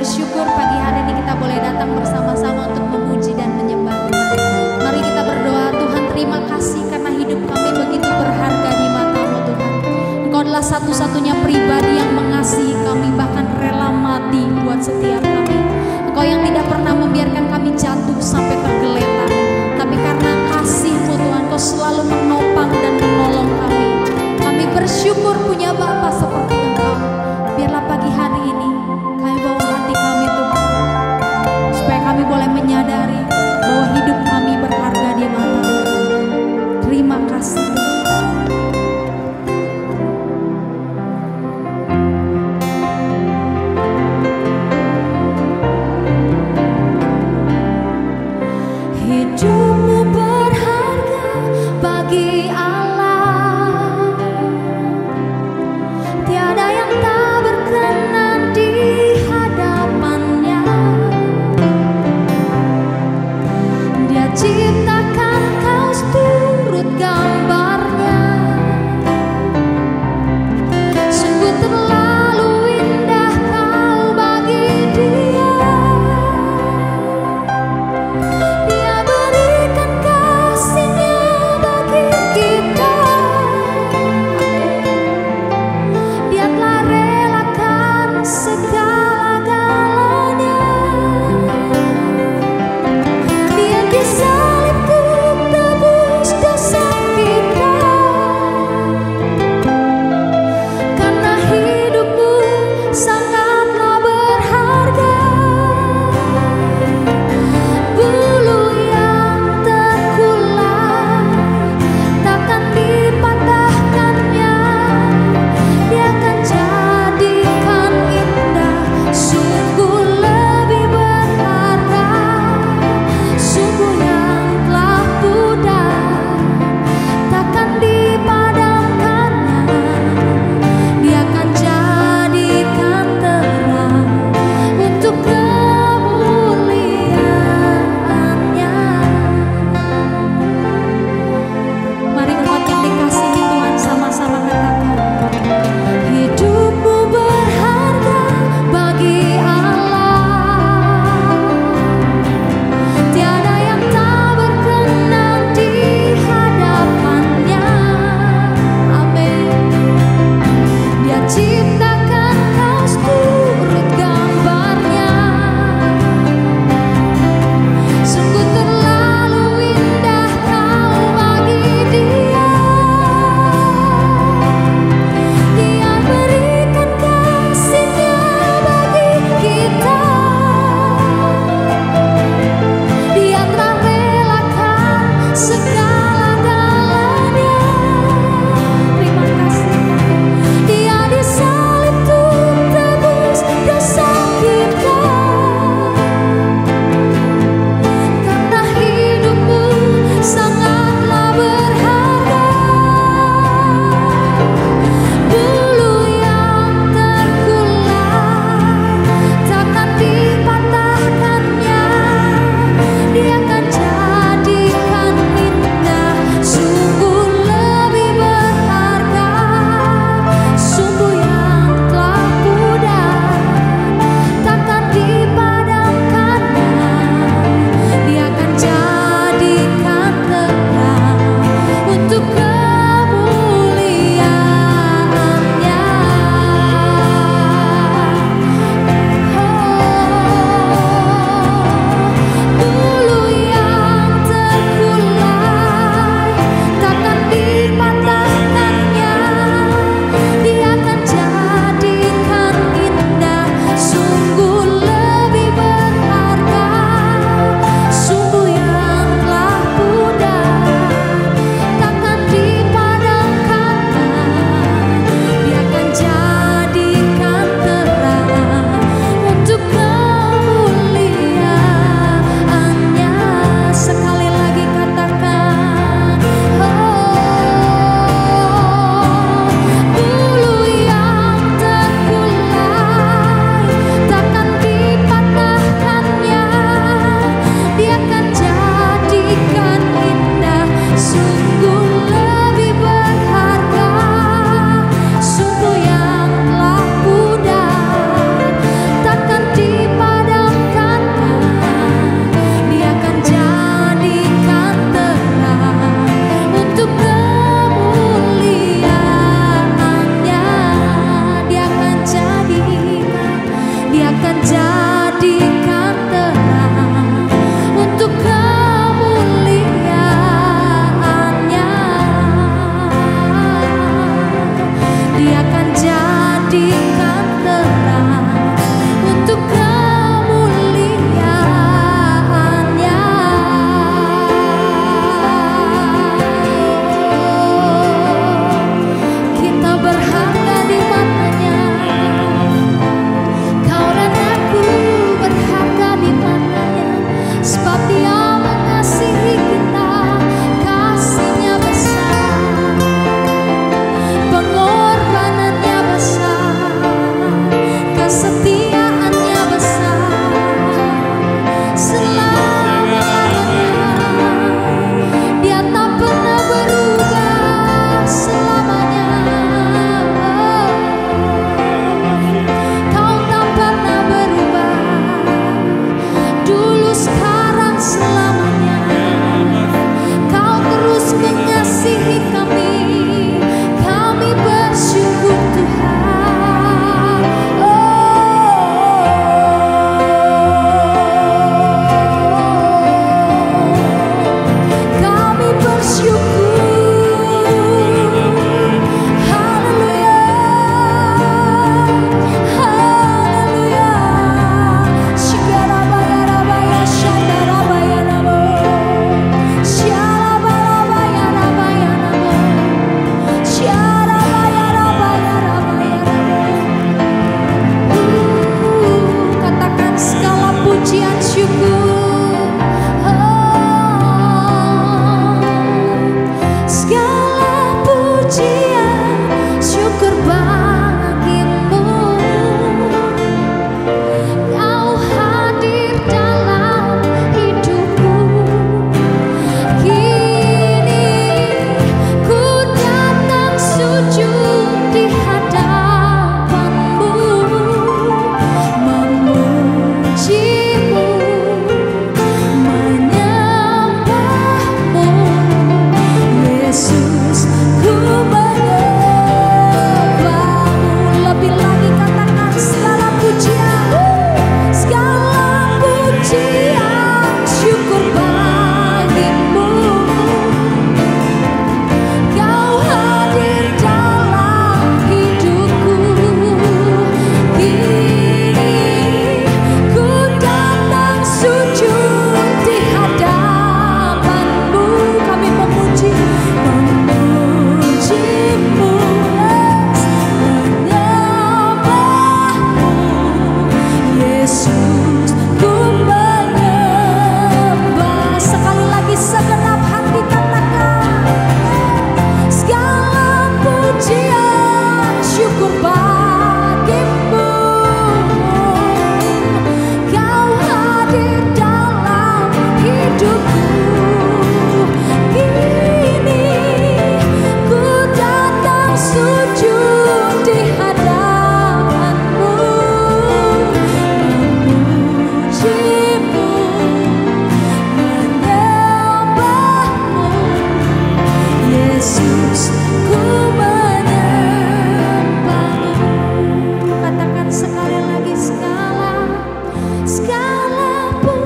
bersyukur pagi hari ini kita boleh datang bersama-sama untuk memuji dan menyembah Tuhan. Mari kita berdoa, Tuhan terima kasih karena hidup kami begitu berharga di mata-Mu Tuhan. Engkau adalah satu-satunya pribadi yang mengasihi kami, bahkan rela mati buat setiap kami. Engkau yang tidak pernah membiarkan kami jatuh sampai tergeletak, tapi karena kasih-Mu Tuhan, Kau selalu menopang dan menolong kami. Kami bersyukur punya Bapa seperti Engkau. Biarlah pagi hari ini kami bawa hati kami Tuhan, supaya kami boleh menyadari bahwa hidup kami berharga di mata-Mu. Terima kasih.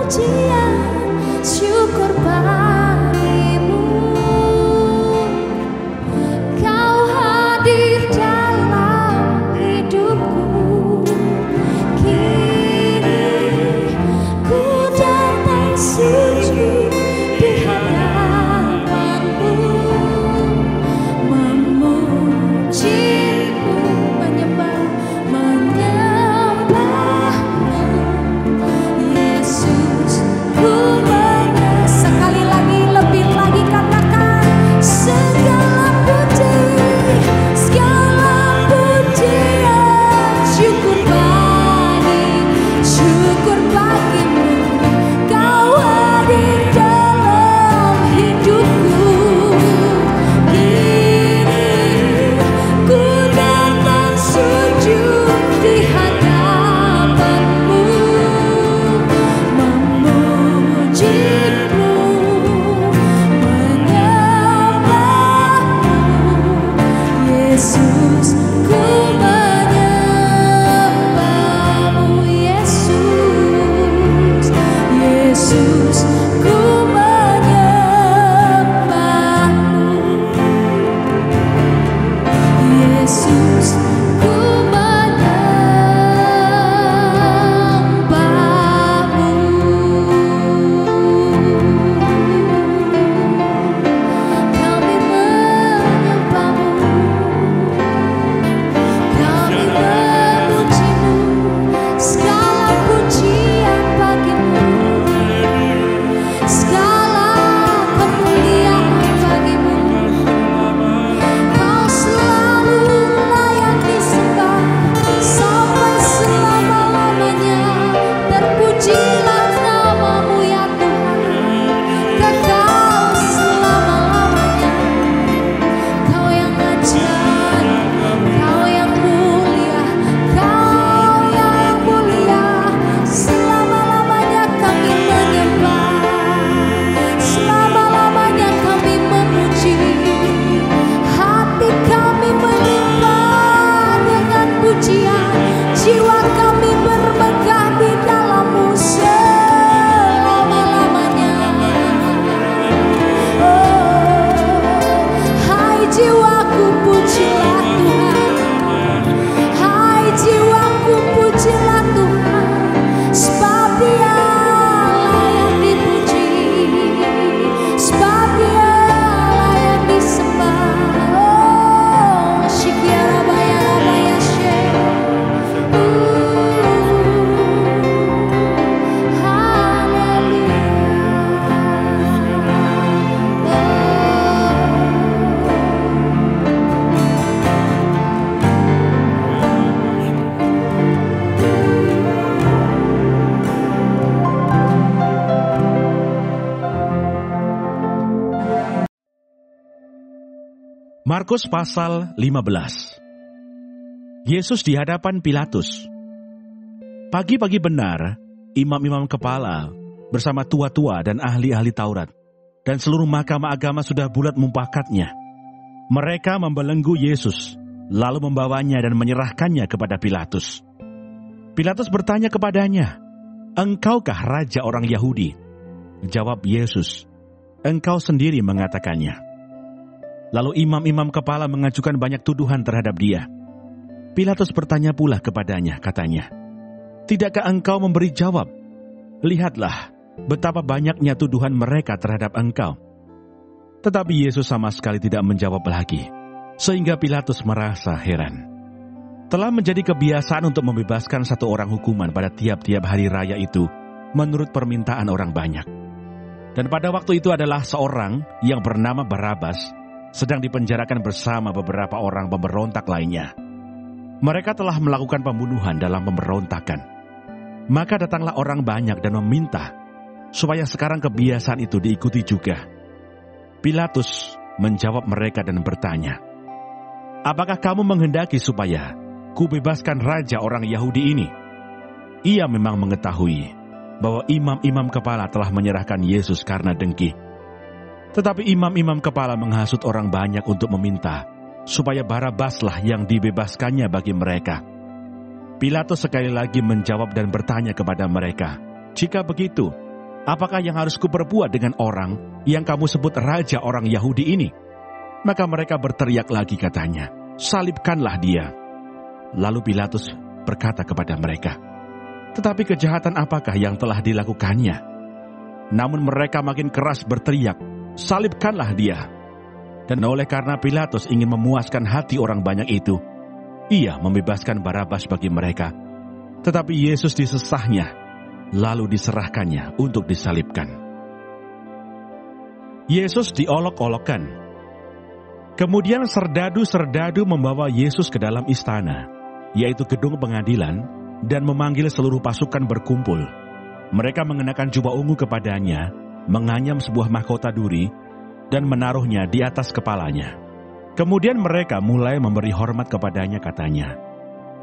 pujian, syukur bagimu. Kau hadir dalam hidupku. Kini ku datang sujud di hadapanmu, memujimu, menyembahmu. Yesus, ku sekali lagi, lebih lagi katakan segala pujian, syukur bagimu. Kau hadir dalam hidupku. Kini ku datang sujud di hadapanmu, memujimu, menyembahmu. Yesus, ku menyembahmu. Yesus, Yesus, ku menyembahmu. Yesus, ku menyembahmu. Kami menyembahmu, kami memujimu, segala pujian bagimu, segala kemuliaan bagimu. Kau selalu layak disembah sampai selama-lamanya. Terpujilah namamu ya Tuhan, kekal selama-lamanya. Kau yang ajaib, Kau yang mulia, Kau yang mulia. Selama-lamanya kami menyembah, selama-lamanya kami memuji. Hati kami melimpah dengan pujian, jiwa kami bermegah di dalam-Mu selama-lamanya. Oh, hai jiwaku, pujilah Tuhan. Hai jiwaku, pujilah Tuhan, sebab Dia layak dipuji, sebab Dia layak disembah. Oh, Shikiara Bayara Bayashe. Haleluya. Markus pasal 15. Yesus di hadapan Pilatus. Pagi-pagi benar, imam-imam kepala bersama tua-tua dan ahli-ahli Taurat dan seluruh mahkamah agama sudah bulat mempakatnya. Mereka membelenggu Yesus, lalu membawanya dan menyerahkannya kepada Pilatus. Pilatus bertanya kepadanya, "Engkaukah raja orang Yahudi?" Jawab Yesus, "Engkau sendiri mengatakannya." Lalu imam-imam kepala mengajukan banyak tuduhan terhadap Dia. Pilatus bertanya pula kepadanya, katanya, "Tidakkah engkau memberi jawab? Lihatlah betapa banyaknya tuduhan mereka terhadap engkau." Tetapi Yesus sama sekali tidak menjawab lagi, sehingga Pilatus merasa heran. Telah menjadi kebiasaan untuk membebaskan satu orang hukuman pada tiap-tiap hari raya itu, menurut permintaan orang banyak. Dan pada waktu itu adalah seorang yang bernama Barabas, sedang dipenjarakan bersama beberapa orang pemberontak lainnya. Mereka telah melakukan pembunuhan dalam pemberontakan. Maka datanglah orang banyak dan meminta supaya sekarang kebiasaan itu diikuti juga. Pilatus menjawab mereka dan bertanya, "Apakah kamu menghendaki supaya kubebaskan raja orang Yahudi ini?" Ia memang mengetahui bahwa imam-imam kepala telah menyerahkan Yesus karena dengki. Tetapi imam-imam kepala menghasut orang banyak untuk meminta supaya Barabaslah yang dibebaskannya bagi mereka. Pilatus sekali lagi menjawab dan bertanya kepada mereka, "Jika begitu, apakah yang harus kuperbuat dengan orang yang kamu sebut raja orang Yahudi ini?" Maka mereka berteriak lagi katanya, "Salibkanlah dia." Lalu Pilatus berkata kepada mereka, "Tetapi kejahatan apakah yang telah dilakukannya?" Namun mereka makin keras berteriak, "Salibkanlah dia." Dan oleh karena Pilatus ingin memuaskan hati orang banyak itu, ia membebaskan Barabas bagi mereka. Tetapi Yesus disesahnya, lalu diserahkannya untuk disalibkan. Yesus diolok-olokkan. Kemudian serdadu-serdadu membawa Yesus ke dalam istana, yaitu gedung pengadilan, dan memanggil seluruh pasukan berkumpul. Mereka mengenakan jubah ungu kepadanya, menganyam sebuah mahkota duri, dan menaruhnya di atas kepalanya. Kemudian mereka mulai memberi hormat kepadanya, katanya,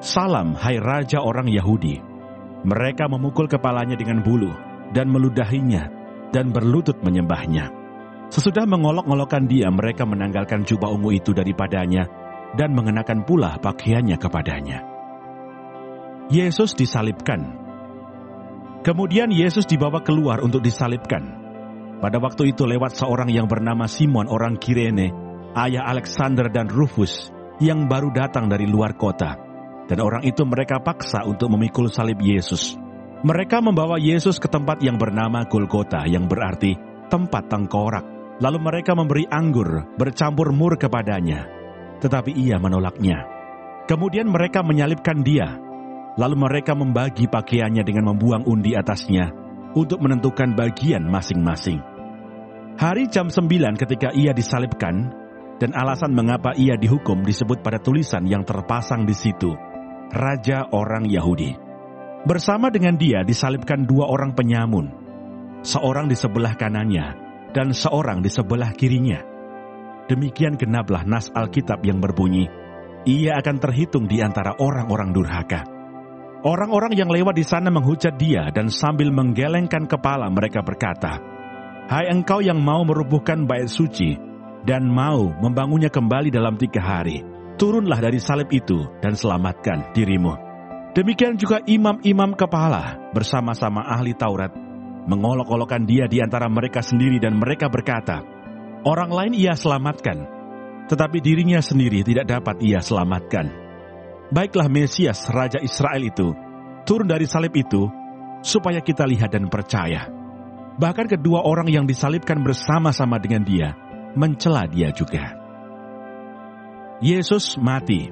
"Salam, hai Raja orang Yahudi." Mereka memukul kepalanya dengan bulu dan meludahinya dan berlutut menyembahnya. Sesudah mengolok-olokkan dia, mereka menanggalkan jubah ungu itu daripadanya dan mengenakan pula pakaiannya kepadanya. Yesus disalibkan. Kemudian Yesus dibawa keluar untuk disalibkan. Pada waktu itu lewat seorang yang bernama Simon orang Kirene, ayah Alexander dan Rufus, yang baru datang dari luar kota. Dan orang itu mereka paksa untuk memikul salib Yesus. Mereka membawa Yesus ke tempat yang bernama Golgota, yang berarti tempat tengkorak. Lalu mereka memberi anggur bercampur mur kepadanya, tetapi ia menolaknya. Kemudian mereka menyalibkan dia. Lalu mereka membagi pakaiannya dengan membuang undi atasnya untuk menentukan bagian masing-masing. Hari jam 9 ketika ia disalibkan, dan alasan mengapa ia dihukum disebut pada tulisan yang terpasang di situ, Raja orang Yahudi. Bersama dengan dia disalibkan dua orang penyamun, seorang di sebelah kanannya dan seorang di sebelah kirinya. Demikian genaplah nas Alkitab yang berbunyi, "Ia akan terhitung di antara orang-orang durhaka." Orang-orang yang lewat di sana menghujat dia, dan sambil menggelengkan kepala mereka berkata, "Hai engkau yang mau merubuhkan bait suci dan mau membangunnya kembali dalam 3 hari, turunlah dari salib itu dan selamatkan dirimu." Demikian juga imam-imam kepala bersama-sama ahli Taurat mengolok-olokkan dia di antara mereka sendiri, dan mereka berkata, "Orang lain ia selamatkan, tetapi dirinya sendiri tidak dapat ia selamatkan. Baiklah Mesias, Raja Israel itu, turun dari salib itu, supaya kita lihat dan percaya." Bahkan kedua orang yang disalibkan bersama-sama dengan dia mencela dia juga. Yesus mati.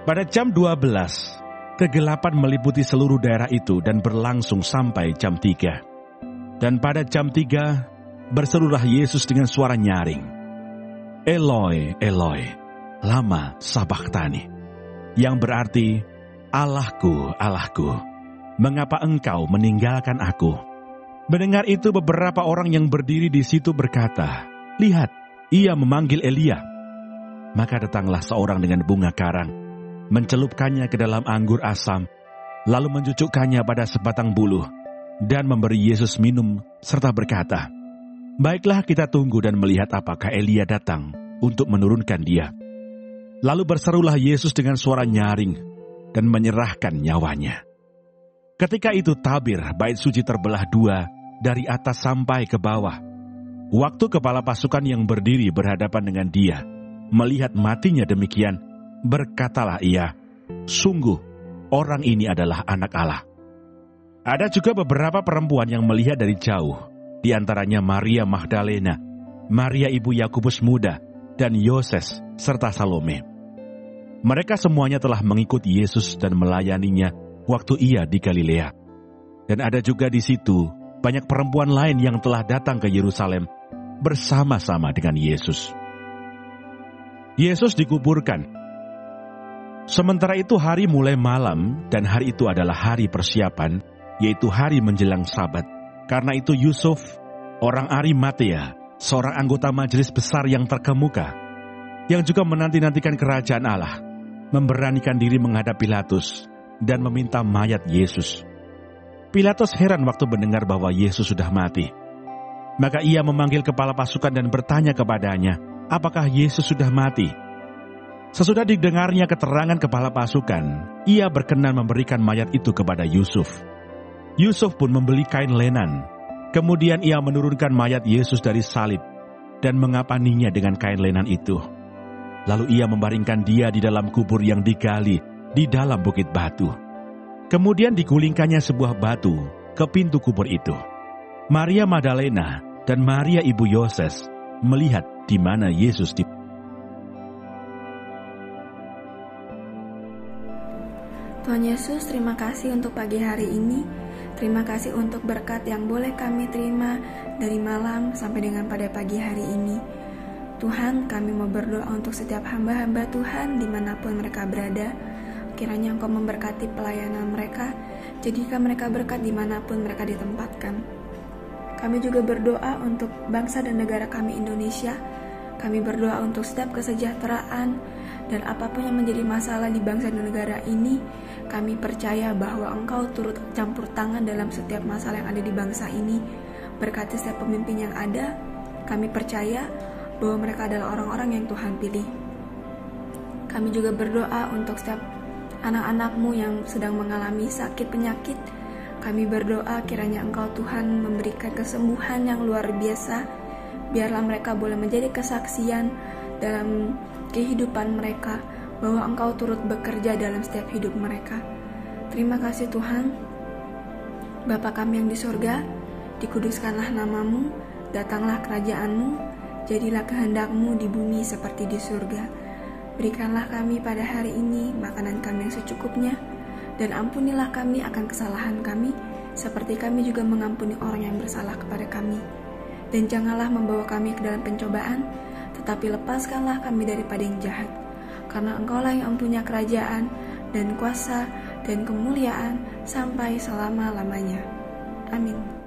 Pada jam 12, kegelapan meliputi seluruh daerah itu dan berlangsung sampai jam 3. Dan pada jam 3, berserulah Yesus dengan suara nyaring, "Eloi, Eloi, lama sabachthani," yang berarti, "Allahku, Allahku, mengapa engkau meninggalkan aku?" Mendengar itu beberapa orang yang berdiri di situ berkata, "Lihat, ia memanggil Elia." Maka datanglah seorang dengan bunga karang, mencelupkannya ke dalam anggur asam, lalu mencucukkannya pada sebatang buluh, dan memberi Yesus minum, serta berkata, "Baiklah kita tunggu dan melihat apakah Elia datang untuk menurunkan dia." Lalu berserulah Yesus dengan suara nyaring, dan menyerahkan nyawanya. Ketika itu tabir bait suci terbelah 2 dari atas sampai ke bawah. Waktu kepala pasukan yang berdiri berhadapan dengan dia melihat matinya demikian, berkatalah ia, "Sungguh, orang ini adalah anak Allah." Ada juga beberapa perempuan yang melihat dari jauh, di antaranya Maria Magdalena, Maria ibu Yakobus muda, dan Yoses, serta Salome. Mereka semuanya telah mengikut Yesus dan melayaninya waktu ia di Galilea. Dan ada juga di situ banyak perempuan lain yang telah datang ke Yerusalem bersama-sama dengan Yesus. Yesus dikuburkan. Sementara itu hari mulai malam, dan hari itu adalah hari persiapan, yaitu hari menjelang Sabat. Karena itu Yusuf, orang Arimatea, seorang anggota majelis besar yang terkemuka, yang juga menanti-nantikan kerajaan Allah, memberanikan diri menghadap Pilatus dan meminta mayat Yesus. Pilatus heran waktu mendengar bahwa Yesus sudah mati. Maka ia memanggil kepala pasukan dan bertanya kepadanya, apakah Yesus sudah mati? Sesudah didengarnya keterangan kepala pasukan, ia berkenan memberikan mayat itu kepada Yusuf. Yusuf pun membeli kain lenan Kemudian ia menurunkan mayat Yesus dari salib dan mengapaninya dengan kain lenan itu. Lalu ia membaringkan dia di dalam kubur yang digali di dalam bukit batu. Kemudian digulingkannya sebuah batu ke pintu kubur itu. Maria Magdalena dan Maria ibu Yoses melihat di mana Yesus Tuhan Yesus, terima kasih untuk pagi hari ini. Terima kasih untuk berkat yang boleh kami terima dari malam sampai dengan pada pagi hari ini. Tuhan, kami mau berdoa untuk setiap hamba-hamba Tuhan dimanapun mereka berada. Kiranya Engkau memberkati pelayanan mereka, jadikan mereka berkat dimanapun mereka ditempatkan. Kami juga berdoa untuk bangsa dan negara kami Indonesia. Kami berdoa untuk setiap kesejahteraan dan apapun yang menjadi masalah di bangsa dan negara ini. Kami percaya bahwa Engkau turut campur tangan dalam setiap masalah yang ada di bangsa ini. Berkati setiap pemimpin yang ada. Kami percaya bahwa mereka adalah orang-orang yang Tuhan pilih. Kami juga berdoa untuk setiap anak-anak-Mu yang sedang mengalami sakit penyakit. Kami berdoa kiranya Engkau Tuhan memberikan kesembuhan yang luar biasa. Biarlah mereka boleh menjadi kesaksian dalam kehidupan mereka, bahwa Engkau turut bekerja dalam setiap hidup mereka. Terima kasih Tuhan. Bapa kami yang di surga, dikuduskanlah nama-Mu, datanglah kerajaan-Mu, jadilah kehendak-Mu di bumi seperti di surga. Berikanlah kami pada hari ini makanan kami yang secukupnya, dan ampunilah kami akan kesalahan kami, seperti kami juga mengampuni orang yang bersalah kepada kami. Dan janganlah membawa kami ke dalam pencobaan, tetapi lepaskanlah kami daripada yang jahat. Karena Engkaulah yang mempunyai kerajaan dan kuasa dan kemuliaan sampai selama-lamanya. Amin.